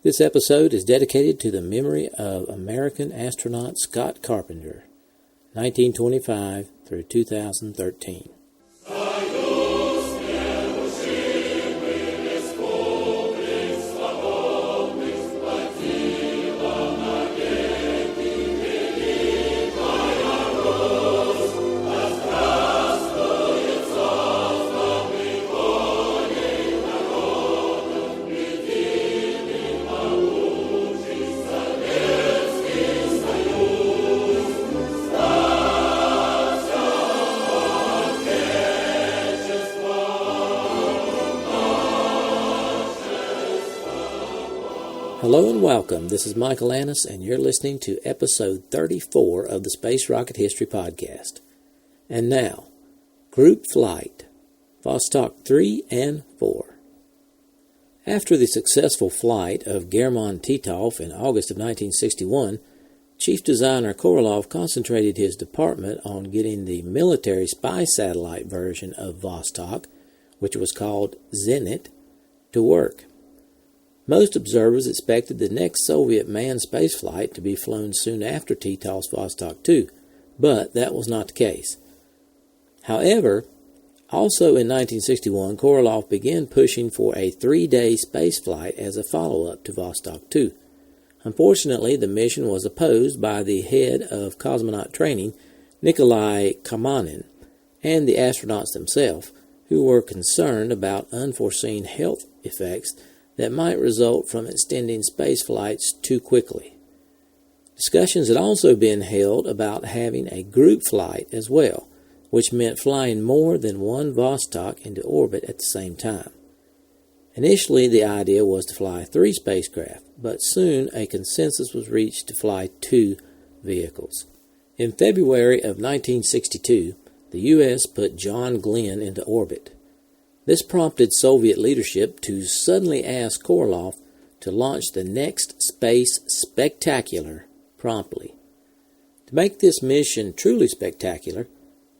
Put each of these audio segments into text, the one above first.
This episode is dedicated to the memory of American astronaut Scott Carpenter, 1925 through 2013. Hello and welcome. This is Michael Annis, and you're listening to episode 34 of the Space Rocket History Podcast. And now, Group Flight, Vostok 3 and 4. After the successful flight of German Titov in August of 1961, Chief Designer Korolev concentrated his department on getting the military spy satellite version of Vostok, which was called Zenit, to work. Most observers expected the next Soviet manned spaceflight to be flown soon after Titov's Vostok 2, but that was not the case. However, also in 1961, Korolev began pushing for a 3-day spaceflight as a follow-up to Vostok 2. Unfortunately, the mission was opposed by the head of cosmonaut training, Nikolai Kamanin, and the astronauts themselves, who were concerned about unforeseen health effects that might result from extending space flights too quickly. Discussions had also been held about having a group flight as well, which meant flying more than one Vostok into orbit at the same time. Initially, the idea was to fly 3 spacecraft, but soon a consensus was reached to fly 2 vehicles. In February of 1962, the U.S. put John Glenn into orbit. This prompted Soviet leadership to suddenly ask Korolev to launch the next space spectacular promptly. To make this mission truly spectacular,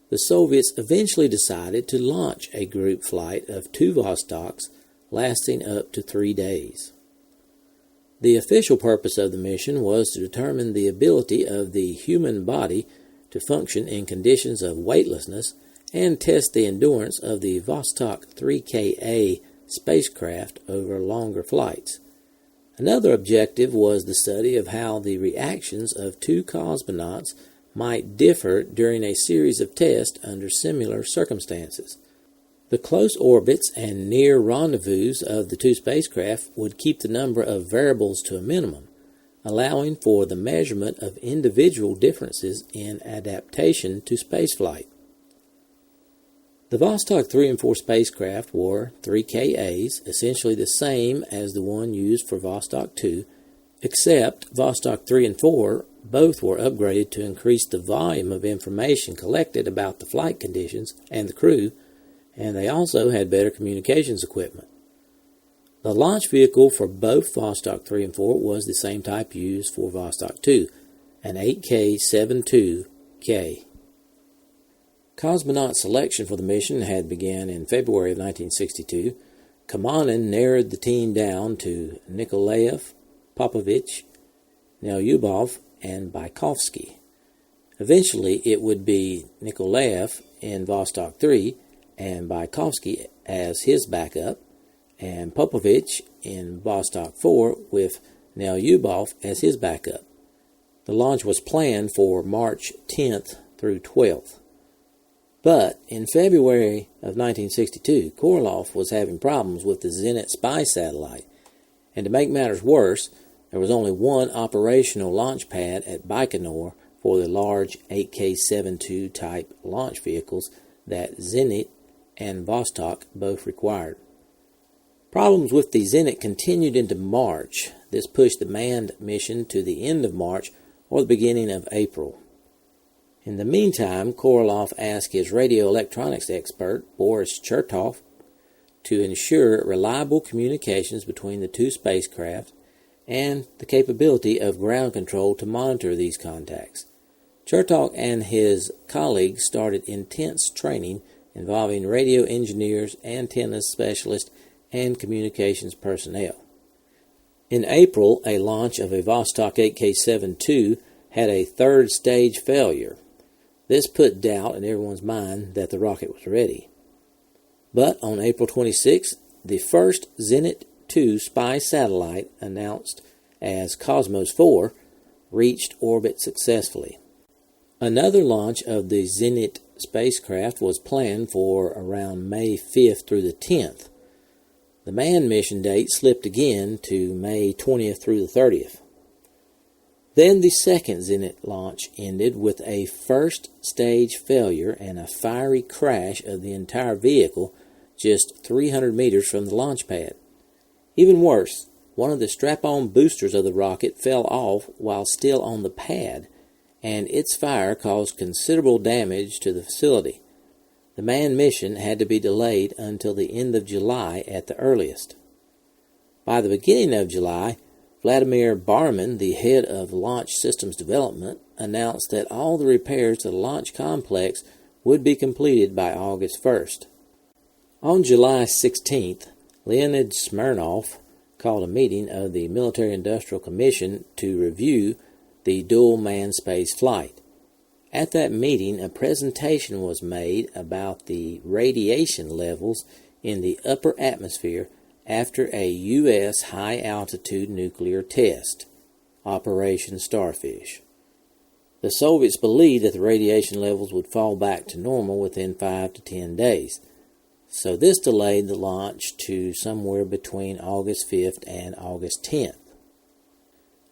the Soviets eventually decided to launch a group flight of 2 Vostoks lasting up to 3 days. The official purpose of the mission was to determine the ability of the human body to function in conditions of weightlessness and test the endurance of the Vostok 3Ka spacecraft over longer flights. Another objective was the study of how the reactions of 2 cosmonauts might differ during a series of tests under similar circumstances. The close orbits and near rendezvous of the 2 spacecraft would keep the number of variables to a minimum, allowing for the measurement of individual differences in adaptation to spaceflight. The Vostok 3 and 4 spacecraft were 3Kas, essentially the same as the one used for Vostok 2, except Vostok 3 and 4 both were upgraded to increase the volume of information collected about the flight conditions and the crew, and they also had better communications equipment. The launch vehicle for both Vostok 3 and 4 was the same type used for Vostok 2, an 8K-72K. Cosmonaut selection for the mission had begun in February of 1962. Kamanin narrowed the team down to Nikolaev, Popovich, Nelyubov, and Bykovsky. Eventually, it would be Nikolaev in Vostok 3 and Bykovsky as his backup, and Popovich in Vostok 4 with Nelyubov as his backup. The launch was planned for March 10th through 12th. But in February of 1962, Korolev was having problems with the Zenit spy satellite, and to make matters worse, there was only one operational launch pad at Baikonur for the large 8K-72 type launch vehicles that Zenit and Vostok both required. Problems with the Zenit continued into March. This pushed the manned mission to the end of March or the beginning of April. In the meantime, Korolev asked his radio electronics expert, Boris Chertov, to ensure reliable communications between the 2 spacecraft and the capability of ground control to monitor these contacts. Chertok and his colleagues started intense training involving radio engineers, antenna specialists, and communications personnel. In April, a launch of a Vostok 8K-7-2 had a third-stage failure. This put doubt in everyone's mind that the rocket was ready. But on April 26, the first Zenit 2 spy satellite, announced as Cosmos 4, reached orbit successfully. Another launch of the Zenit spacecraft was planned for around May 5th through the 10th. The manned mission date slipped again to May 20th through the 30th. Then the second Zenit launch ended with a first-stage failure and a fiery crash of the entire vehicle just 300 meters from the launch pad. Even worse, one of the strap-on boosters of the rocket fell off while still on the pad, and its fire caused considerable damage to the facility. The manned mission had to be delayed until the end of July at the earliest. By the beginning of July, Vladimir Barman, the head of Launch Systems Development, announced that all the repairs to the launch complex would be completed by August 1st. On July 16th, Leonid Smirnov called a meeting of the Military-Industrial Commission to review the dual manned space flight. At that meeting, a presentation was made about the radiation levels in the upper atmosphere after a U.S. high-altitude nuclear test, Operation Starfish. The Soviets believed that the radiation levels would fall back to normal within 5 to 10 days, so this delayed the launch to somewhere between August 5th and August 10th.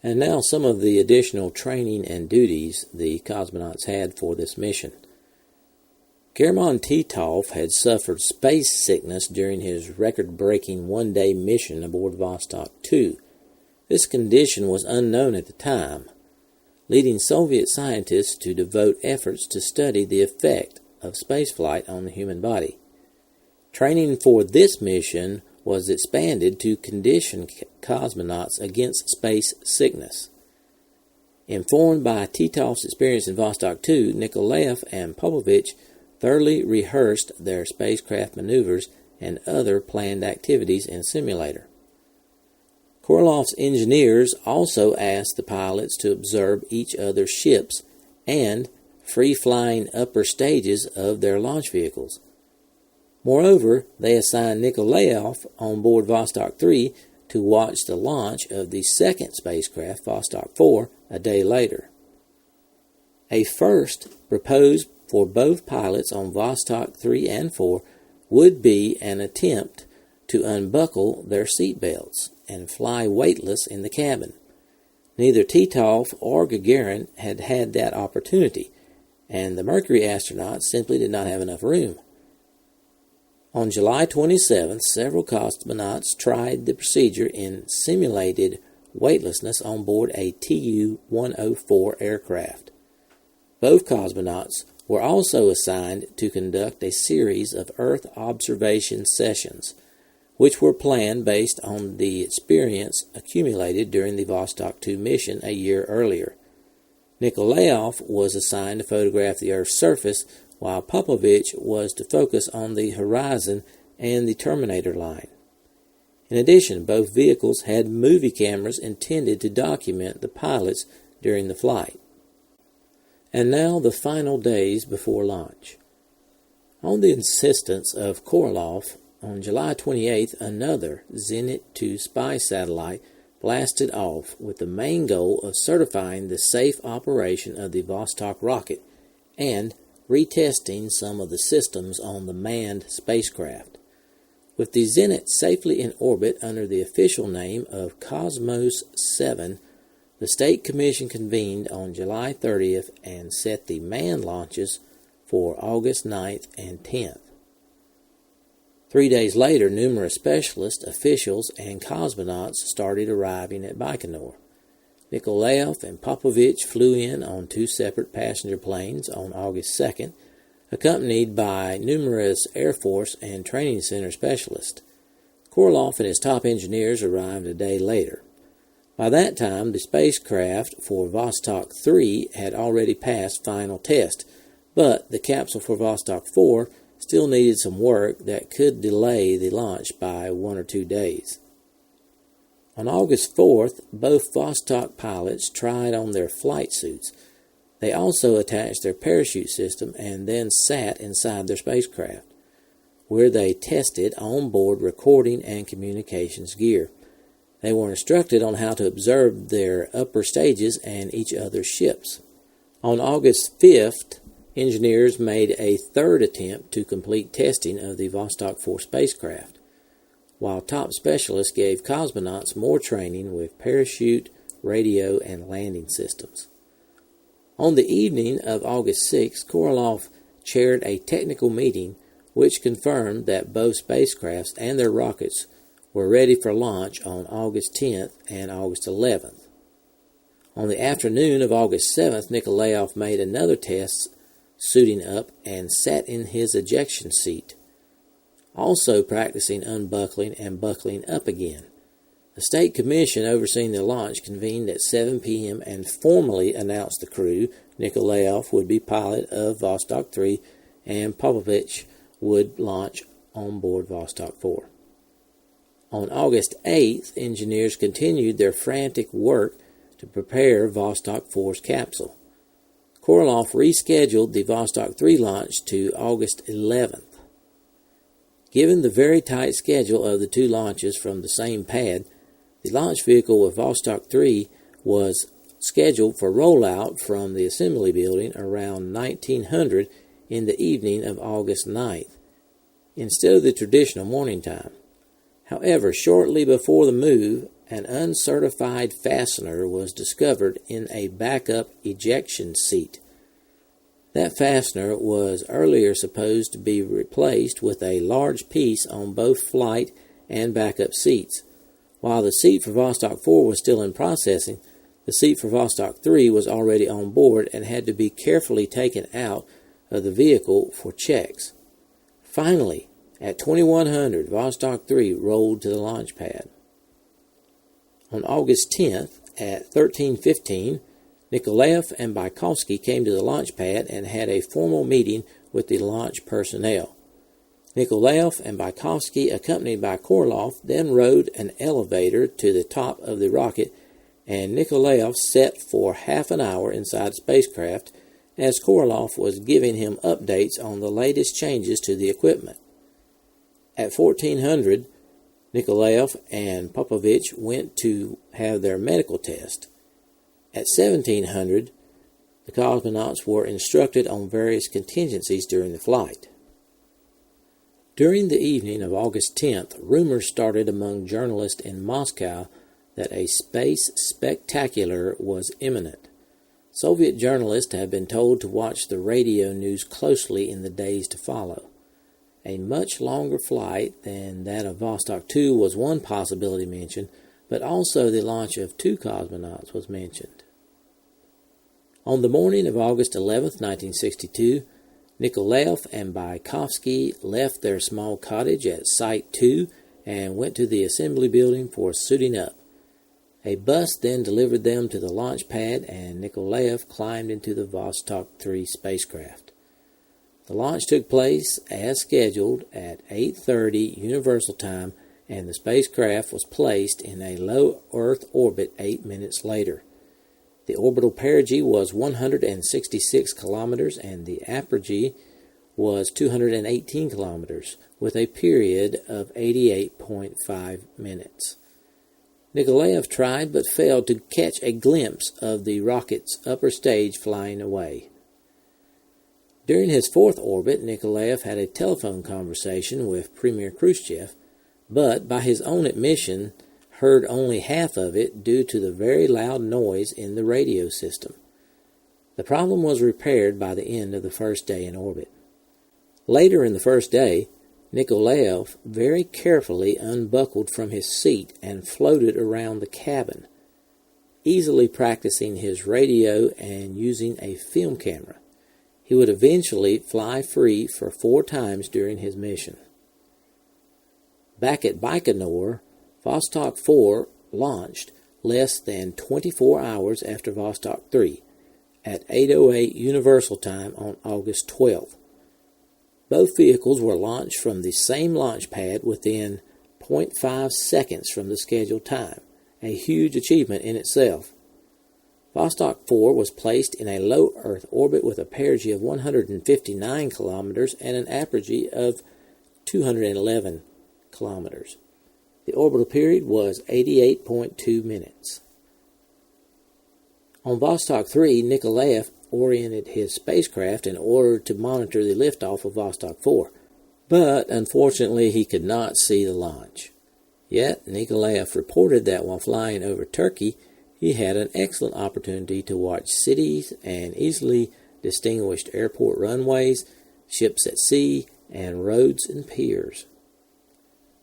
And now some of the additional training and duties the cosmonauts had for this mission. German Titov had suffered space sickness during his record-breaking one-day mission aboard Vostok 2. This condition was unknown at the time, leading Soviet scientists to devote efforts to study the effect of spaceflight on the human body. Training for this mission was expanded to condition cosmonauts against space sickness. Informed by Titov's experience in Vostok 2, Korolev and Popovich thoroughly rehearsed their spacecraft maneuvers and other planned activities in simulator. Korolev's engineers also asked the pilots to observe each other's ships and free-flying upper stages of their launch vehicles. Moreover, they assigned Korolev on board Vostok 3 to watch the launch of the second spacecraft, Vostok 4, a day later. A first proposed for both pilots on Vostok 3 and 4 would be an attempt to unbuckle their seat belts and fly weightless in the cabin. Neither Titov or Gagarin had had that opportunity, and the Mercury astronauts simply did not have enough room. On July 27th, several cosmonauts tried the procedure in simulated weightlessness on board a Tu-104 aircraft. Both cosmonauts were also assigned to conduct a series of Earth observation sessions, which were planned based on the experience accumulated during the Vostok 2 mission a year earlier. Korolev was assigned to photograph the Earth's surface, while Popovich was to focus on the horizon and the terminator line. In addition, both vehicles had movie cameras intended to document the pilots during the flight. And now the final days before launch. On the insistence of Korolev, on July 28th, another Zenit 2 spy satellite blasted off with the main goal of certifying the safe operation of the Vostok rocket and retesting some of the systems on the manned spacecraft. With the Zenit safely in orbit under the official name of Cosmos 7, the State Commission convened on July 30th and set the manned launches for August 9th and 10th. 3 days later, numerous specialists, officials, and cosmonauts started arriving at Baikonur. Korolev and Popovich flew in on 2 separate passenger planes on August 2nd, accompanied by numerous Air Force and Training Center specialists. Korolev and his top engineers arrived a day later. By that time, the spacecraft for Vostok 3 had already passed final test, but the capsule for Vostok 4 still needed some work that could delay the launch by 1 or 2 days. On August 4th, both Vostok pilots tried on their flight suits. They also attached their parachute system and then sat inside their spacecraft, where they tested on-board recording and communications gear. They were instructed on how to observe their upper stages and each other's ships. On August 5th, engineers made a third attempt to complete testing of the Vostok 4 spacecraft, while top specialists gave cosmonauts more training with parachute, radio, and landing systems. On the evening of August 6th, Korolev chaired a technical meeting which confirmed that both spacecrafts and their rockets were ready for launch on August 10th and August 11th. On the afternoon of August 7th, Korolev made another test suiting up and sat in his ejection seat, also practicing unbuckling and buckling up again. The State Commission overseeing the launch convened at 7 p.m. and formally announced the crew. Korolev would be pilot of Vostok 3 and Popovich would launch on board Vostok 4. On August 8th, engineers continued their frantic work to prepare Vostok 4's capsule. Korolev rescheduled the Vostok 3 launch to August 11th. Given the very tight schedule of the two launches from the same pad, the launch vehicle with Vostok 3 was scheduled for rollout from the assembly building around 1900 in the evening of August 9th, instead of the traditional morning time. However, shortly before the move, an uncertified fastener was discovered in a backup ejection seat. That fastener was earlier supposed to be replaced with a large piece on both flight and backup seats. While the seat for Vostok 4 was still in processing, the seat for Vostok 3 was already on board and had to be carefully taken out of the vehicle for checks. Finally, at 2100, Vostok 3 rolled to the launch pad. On August 10th, at 13:15, Korolev and Bykovsky came to the launch pad and had a formal meeting with the launch personnel. Korolev and Bykovsky, accompanied by Korolev, then rode an elevator to the top of the rocket, and Korolev sat for half an hour inside the spacecraft as Korolev was giving him updates on the latest changes to the equipment. At 1400, Korolev and Popovich went to have their medical test. At 1700, the cosmonauts were instructed on various contingencies during the flight. During the evening of August 10th, rumors started among journalists in Moscow that a space spectacular was imminent. Soviet journalists have been told to watch the radio news closely in the days to follow. A much longer flight than that of Vostok 2 was one possibility mentioned, but also the launch of 2 cosmonauts was mentioned. On the morning of August 11th, 1962, Korolev and Bykovsky left their small cottage at Site 2 and went to the assembly building for suiting up. A bus then delivered them to the launch pad, and Korolev climbed into the Vostok 3 spacecraft. The launch took place as scheduled at 8:30 Universal Time, and the spacecraft was placed in a low Earth orbit 8 minutes later. The orbital perigee was 166 kilometers, and the apogee was 218 kilometers, with a period of 88.5 minutes. Korolev tried but failed to catch a glimpse of the rocket's upper stage flying away. During his 4th orbit, Korolev had a telephone conversation with Premier Khrushchev, but by his own admission, heard only half of it due to the very loud noise in the radio system. The problem was repaired by the end of the first day in orbit. Later in the first day, Korolev very carefully unbuckled from his seat and floated around the cabin, easily practicing his radio and using a film camera. He would eventually fly free for 4 times during his mission. Back at Baikonur, Vostok 4 launched less than 24 hours after Vostok 3 at 8:08 Universal Time on August 12th. Both vehicles were launched from the same launch pad within 0.5 seconds from the scheduled time, a huge achievement in itself. Vostok 4 was placed in a low Earth orbit with a perigee of 159 kilometers and an apogee of 211 kilometers. The orbital period was 88.2 minutes. On Vostok 3, Korolev oriented his spacecraft in order to monitor the liftoff of Vostok 4, but unfortunately he could not see the launch. Yet, Korolev reported that while flying over Turkey, he had an excellent opportunity to watch cities and easily distinguished airport runways, ships at sea, and roads and piers.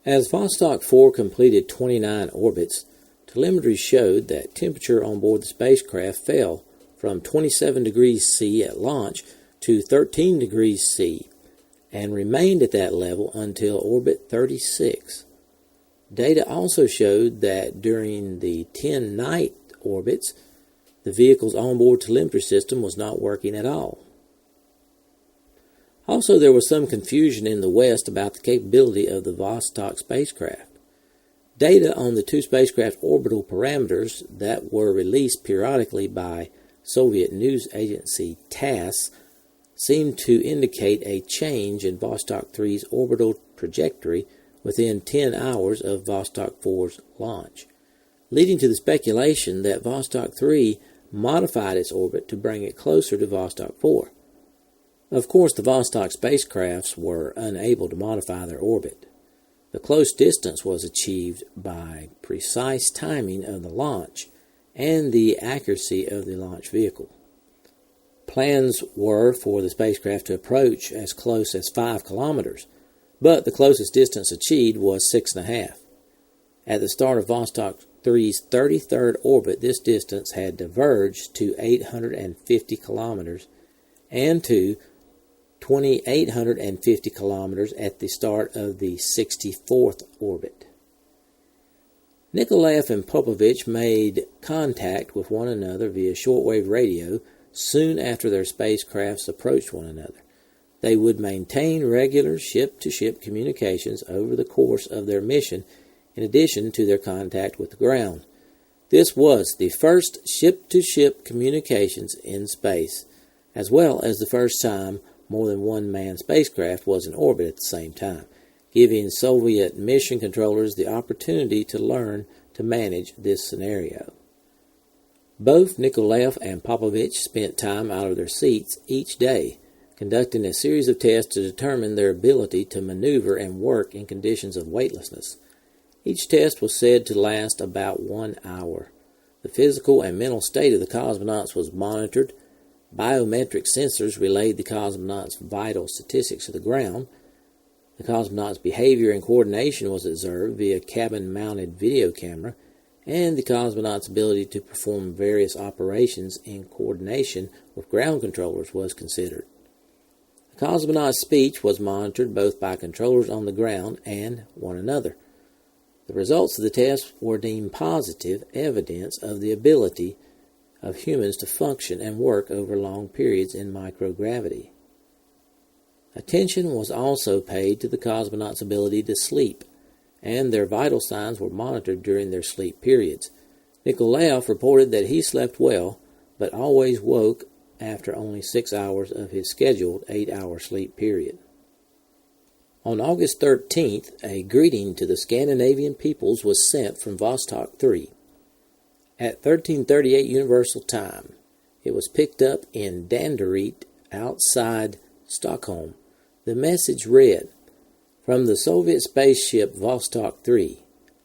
As Vostok 4 completed 29 orbits, telemetry showed that temperature on board the spacecraft fell from 27 degrees C at launch to 13 degrees C and remained at that level until orbit 36. Data also showed that during the 10 night orbits, the vehicle's onboard telemetry system was not working at all. Also, there was some confusion in the West about the capability of the Vostok spacecraft. Data on the two spacecraft orbital parameters that were released periodically by Soviet news agency TASS seemed to indicate a change in Vostok 3's orbital trajectory within 10 hours of Vostok 4's launch, leading to the speculation that Vostok 3 modified its orbit to bring it closer to Vostok 4. Of course, the Vostok spacecrafts were unable to modify their orbit. The close distance was achieved by precise timing of the launch and the accuracy of the launch vehicle. Plans were for the spacecraft to approach as close as 5 kilometers, but the closest distance achieved was 6.5. At the start of Vostok 3's 33rd orbit, this distance had diverged to 850 kilometers and to 2,850 kilometers at the start of the 64th orbit. Korolev and Popovich made contact with one another via shortwave radio soon after their spacecrafts approached one another. They would maintain regular ship-to-ship communications over the course of their mission in addition to their contact with the ground. This was the first ship-to-ship communications in space, as well as the first time more than one manned spacecraft was in orbit at the same time, giving Soviet mission controllers the opportunity to learn to manage this scenario. Both Korolev and Popovich spent time out of their seats each day, conducting a series of tests to determine their ability to maneuver and work in conditions of weightlessness. Each test was said to last about 1 hour. The physical and mental state of the cosmonauts was monitored. Biometric sensors relayed the cosmonauts' vital statistics to the ground. The cosmonauts' behavior and coordination was observed via cabin-mounted video camera, and the cosmonauts' ability to perform various operations in coordination with ground controllers was considered. The cosmonauts' speech was monitored both by controllers on the ground and one another. The results of the test were deemed positive evidence of the ability of humans to function and work over long periods in microgravity. Attention was also paid to the cosmonauts' ability to sleep, and their vital signs were monitored during their sleep periods. Korolev reported that he slept well, but always woke after only 6 hours of his scheduled 8-hour sleep period. On August 13th, a greeting to the Scandinavian peoples was sent from Vostok 3. At 1338 Universal Time, it was picked up in Danderyd outside Stockholm. The message read, "From the Soviet spaceship Vostok 3,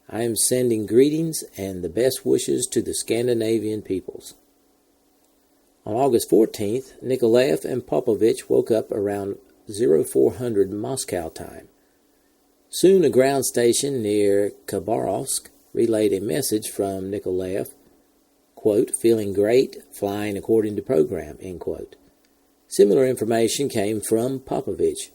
I am sending greetings and the best wishes to the Scandinavian peoples." On August 14th, Korolev and Popovich woke up around 0400 Moscow time. Soon a ground station near Khabarovsk relayed a message from Korolev, quote, "Feeling great, flying according to program," end quote. Similar information came from Popovich.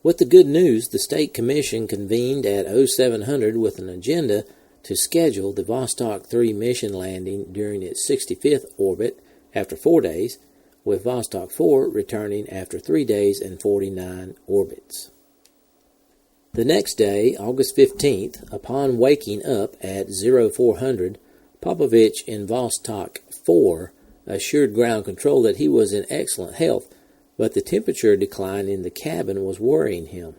With the good news, the State Commission convened at 0700 with an agenda to schedule the Vostok 3 mission landing during its 65th orbit after 4 days, with Vostok 4 returning after 3 days and 49 orbits. The next day, August 15th, upon waking up at 0400, Popovich in Vostok 4 assured ground control that he was in excellent health, but the temperature decline in the cabin was worrying him.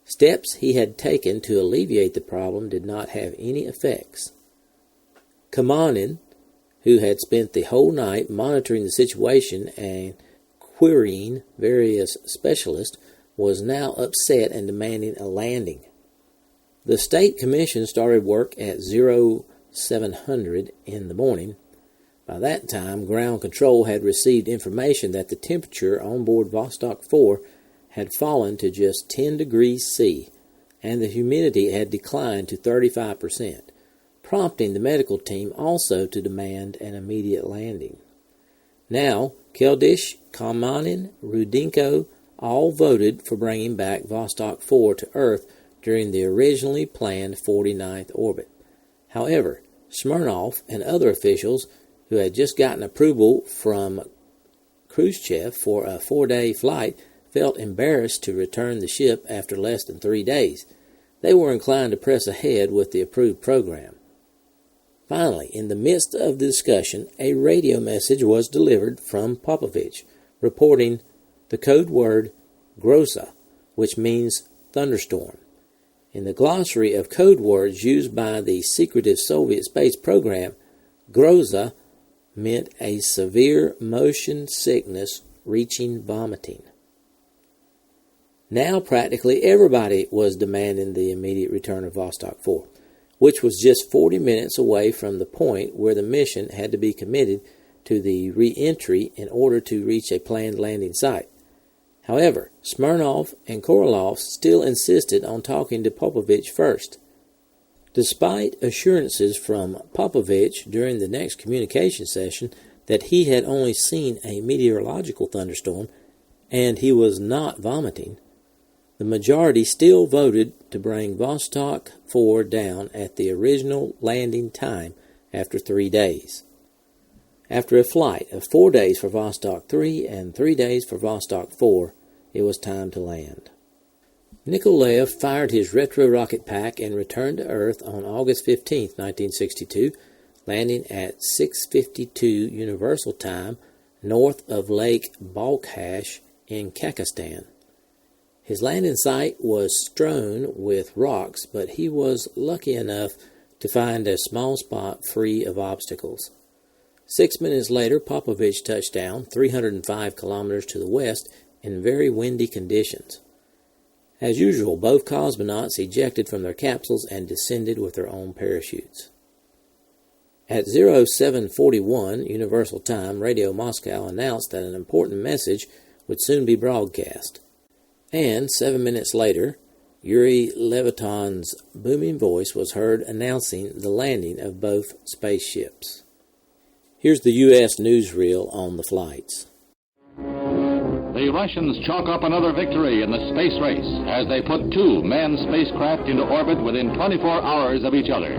Steps he had taken to alleviate the problem did not have any effects. Kamanin, who had spent the whole night monitoring the situation and querying various specialists, was now upset and demanding a landing. The State Commission started work at 0700 in the morning. By that time, ground control had received information that the temperature on board Vostok 4 had fallen to just 10 degrees C, and the humidity had declined to 35%, prompting the medical team also to demand an immediate landing. Now, Keldysh, Kamanin, Rudenko all voted for bringing back Vostok 4 to Earth during the originally planned 49th orbit. However, Smirnov and other officials who had just gotten approval from Khrushchev for a 4-day flight felt embarrassed to return the ship after less than 3 days. They were inclined to press ahead with the approved program. Finally, in the midst of the discussion, a radio message was delivered from Popovich, reporting the code word Groza, which means thunderstorm. In the glossary of code words used by the secretive Soviet space program, Groza meant a severe motion sickness reaching vomiting. Now practically everybody was demanding the immediate return of Vostok 4, which was just 40 minutes away from the point where the mission had to be committed to the re-entry in order to reach a planned landing site. However, Smirnov and Korolev still insisted on talking to Popovich first. Despite assurances from Popovich during the next communication session that he had only seen a meteorological thunderstorm and he was not vomiting, the majority still voted to bring Vostok 4 down at the original landing time after 3 days. After a flight of 4 days for Vostok 3 and 3 days for Vostok 4, it was time to land. Korolev fired his retro-rocket pack and returned to Earth on August 15, 1962, landing at 6:52 Universal Time north of Lake Balkhash in Kazakhstan. His landing site was strewn with rocks, but he was lucky enough to find a small spot free of obstacles. 6 minutes later, Popovich touched down 305 kilometers to the west in very windy conditions. As usual, both cosmonauts ejected from their capsules and descended with their own parachutes. At 0741 Universal Time, Radio Moscow announced that an important message would soon be broadcast. And 7 minutes later, Yuri Leviton's booming voice was heard announcing the landing of both spaceships. Here's the U.S. newsreel on the flights. The Russians chalk up another victory in the space race as they put 2 manned spacecraft into orbit within 24 hours of each other.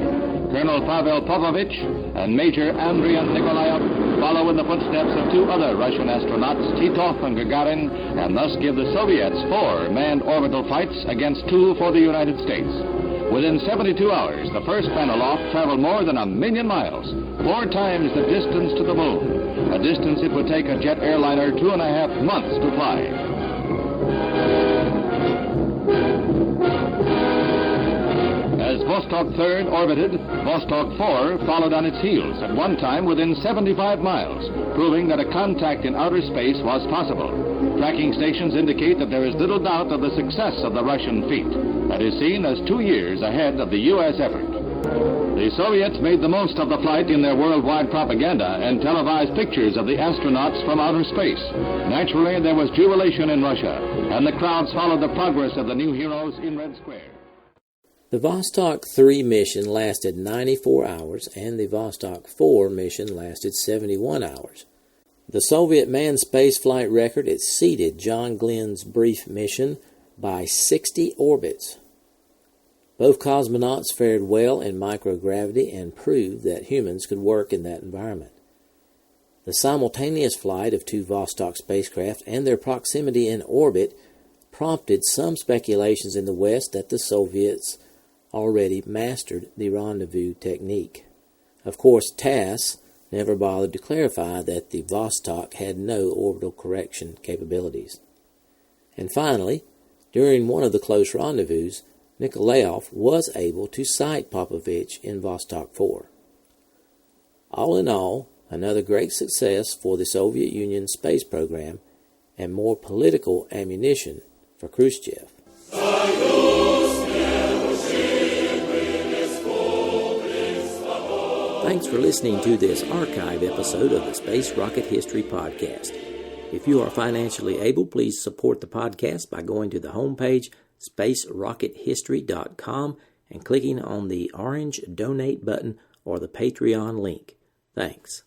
Colonel Pavel Popovich and Major Andrei Nikolaev follow in the footsteps of 2 other Russian astronauts, Titov and Gagarin, and thus give the Soviets 4 manned orbital flights against 2 for the United States. Within 72 hours, the first man aloft traveled more than 1 million miles, 4 times the distance to the moon, a distance it would take a jet airliner 2.5 months to fly. As Vostok 3 orbited, Vostok 4 followed on its heels, at one time within 75 miles, proving that a contact in outer space was possible. Tracking stations indicate that there is little doubt of the success of the Russian feat, that is seen as 2 years ahead of the U.S. effort. The Soviets made the most of the flight in their worldwide propaganda and televised pictures of the astronauts from outer space. Naturally, there was jubilation in Russia, and the crowds followed the progress of the new heroes in Red Square. The Vostok 3 mission lasted 94 hours, and the Vostok 4 mission lasted 71 hours. The Soviet manned spaceflight record exceeded John Glenn's brief mission by 60 orbits. Both cosmonauts fared well in microgravity and proved that humans could work in that environment. The simultaneous flight of 2 Vostok spacecraft and their proximity in orbit prompted some speculations in the West that the Soviets already mastered the rendezvous technique. Of course, TASS never bothered to clarify that the Vostok had no orbital correction capabilities. And finally, during one of the close rendezvous, Nikolaev was able to sight Popovich in Vostok 4. All in all, another great success for the Soviet Union space program and more political ammunition for Khrushchev. Thanks for listening to this archive episode of the Space Rocket History Podcast. If you are financially able, please support the podcast by going to the homepage, spacerockethistory.com, and clicking on the orange Donate button or the Patreon link. Thanks.